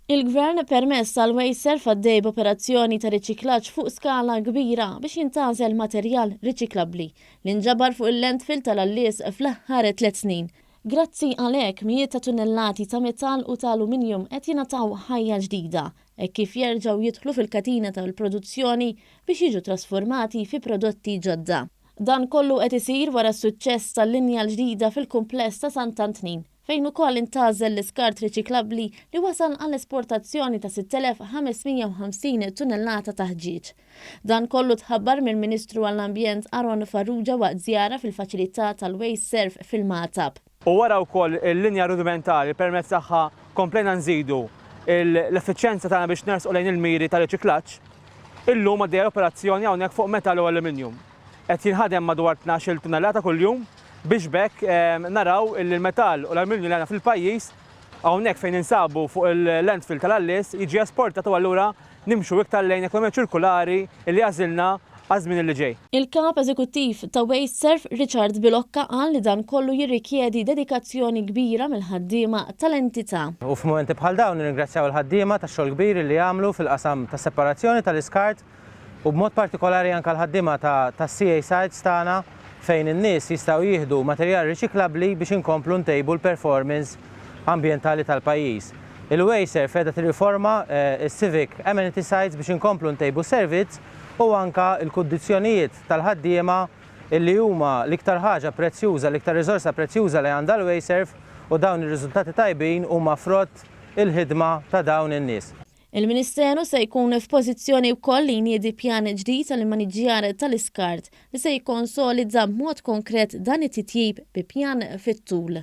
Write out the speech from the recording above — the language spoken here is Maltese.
Il-Gvern permess għal Wayserf għaddej b'operazzjoni ta' riċiklaġġ fuq skala kbira biex jintażel materjal riċiklabbli li nġabar fuq il-landfill tal-Allies fl-aħħar 3 snin. Grazzi għalhekk mijiet ta' tunnellati ta' metall u ta' aluminium qed jingħataw ħajja ġdida hekk kif jerġgħu jidħlu fil-katina tal-produzzjoni biex jiġu trasformati fi prodotti ġodda. Dan kollu qed isir wara s-suċċess tal-linja l-ġdida fil-kumpless ta' Sant'Antnin, fejn ukoll intażel l-iskart riċiklabbli li wasal għall-esportazzjoni ta' 6,550 tunnellata ta' ħġieġ. Dan kollu tħabbar mill-Ministru għall-Ambjent Aron Farrugia waqt żjara fil-faċilità tal-Wayserf fil-Matab. U wara wkoll il-linja rudimentali permezz tagħha komplejna nżidu l-effiċjenza tagħna biex nersqu lejn il-miri tal-riċiklaġġ, illum għaddejja operazzjoni hawnhekk fuq metall u aluminium. Qed jinħadem madwar 12 tunnellata kuljum biex bekk naraw il-metall u l-aluminium li għandna fil-pajjiż hawnhekk fejn insabu fuq il-landfill tal-Allies jiġi esportat u allura nimxu iktar lejn ekonomija ċirkulari li għażilna għaż-żmien li ġej. Il-kap eżekuttiv ta' Wayserf Richard Bilocca qal li dan kollu jirrikjedi dedikazzjoni kbira mill-ħaddiema tal-entità. U f'momenti bħal dawn nirringrazzjaw il-ħaddiema tax-xogħol kbir li jagħmlu fil-qasam tas-separazzjoni tal-iskart u b'mod partikolari anke l-ħaddiema tas-CA sites tagħna fejn in-nies jistgħu jieħdu materjal riċiklabbli biex inkomplu ntejbu l-performance ambjentali tal-pajjiż. Il-Wayserf qiegħda tirriforma s-civic amenity sites biex inkomplu ntejbu servizz u anke l-kundizzjonijiet tal-ħaddiema illi huma l-iktar ħaġa prezzjuża, l-iktar riżorsa prezzjuża li għandha l-Wayserf u dawn ir-riżultati tajbin huma frott il-ħidma ta' dawn in-nies. Il-Ministeru se jkun f'pożizzjoni wkoll li jniedi pjan ġdid tal-maniġġjar tal-iskart li se jikkonsolidza b'mod konkret dan it-titjib bi pjan fit-tul.